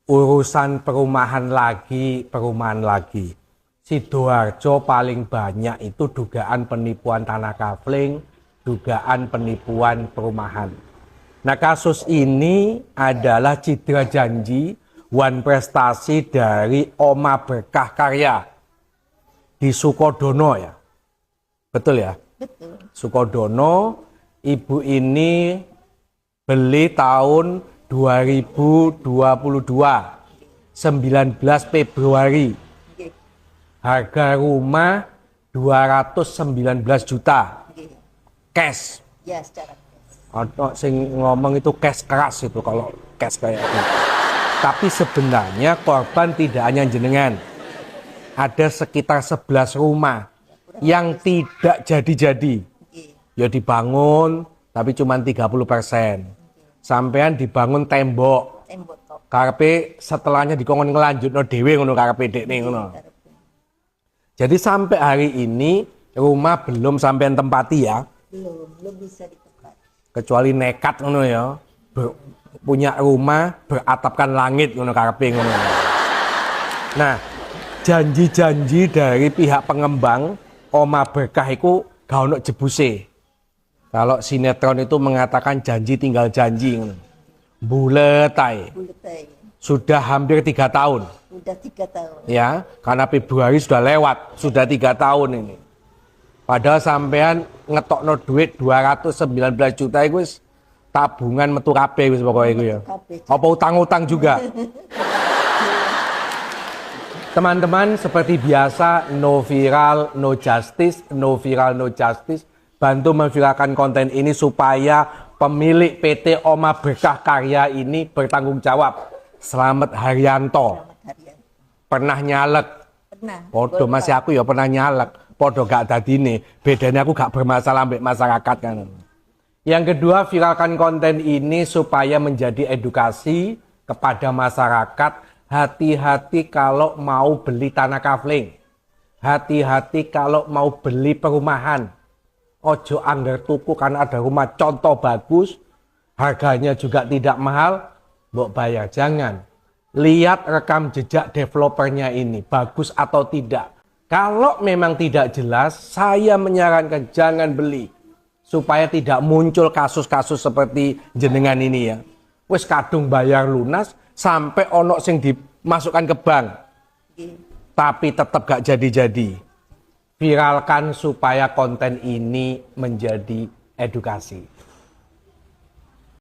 urusan perumahan lagi. Sidoarjo paling banyak itu dugaan penipuan tanah kafling, dugaan penipuan perumahan. Nah, kasus ini adalah citra janji wan prestasi dari Oma Berkah Karya di Sukodono ya. Betul ya? Betul. Sukodono, ibu ini beli tahun 2022, 19 Februari. Harga rumah 219 juta. Cash. Ya, secara cash. Ada sing ngomong itu cash keras itu kalau cash kayak itu. Tapi sebenarnya korban tidak hanya jenengan. Ada sekitar 11 rumah yang tidak jadi-jadi. Ya dibangun tapi cuma 30%. Sampean dibangun tembok. Karepe setelahnya dikongkon ngelanjutno dhewe ngono karepe dekne ngono. Jadi sampai hari ini rumah belum sampean tempati ya. Belum bisa ditempati. Kecuali nekat ngono ya. Punya rumah beratapkan langit ngono karepe ngono. Nah, janji-janji dari pihak pengembang Oma Berkah iku gak ono jebuse. Kalau sinetron itu mengatakan janji tinggal janji ngono. Bulet ae. Sudah hampir 3 tahun. Sudah 3 tahun. Ya, karena Februari sudah lewat, sudah 3 tahun ini. Padahal sampean ngetokno duit 219 juta itu tabungan metu kabeh wis pokoke iku ya. Apa utang-utang juga? Teman-teman, seperti biasa, no viral, no justice, no viral, no justice. Bantu memviralkan konten ini supaya pemilik PT Oma Berkah Karya ini bertanggung jawab. Selamat Haryanto. Pernah nyalek. Pernah. Podo masih aku ya pernah nyalek. Podo gak dadine. Bedanya aku gak bermasalah ambek masyarakat kan. Yang kedua, viralkan konten ini supaya menjadi edukasi kepada masyarakat. Hati-hati kalau mau beli tanah kafling. Hati-hati kalau mau beli perumahan. Ojo anggar tuku karena ada rumah contoh bagus. Harganya juga tidak mahal. Mbok bayar, jangan. Lihat rekam jejak developernya ini, bagus atau tidak. Kalau memang tidak jelas, saya menyarankan jangan beli. Supaya tidak muncul kasus-kasus seperti jenengan ini ya. Wes kadung bayar lunas, sampai ono sing dimasukkan ke bank. Tapi tetap gak jadi-jadi. Viralkan supaya konten ini menjadi edukasi.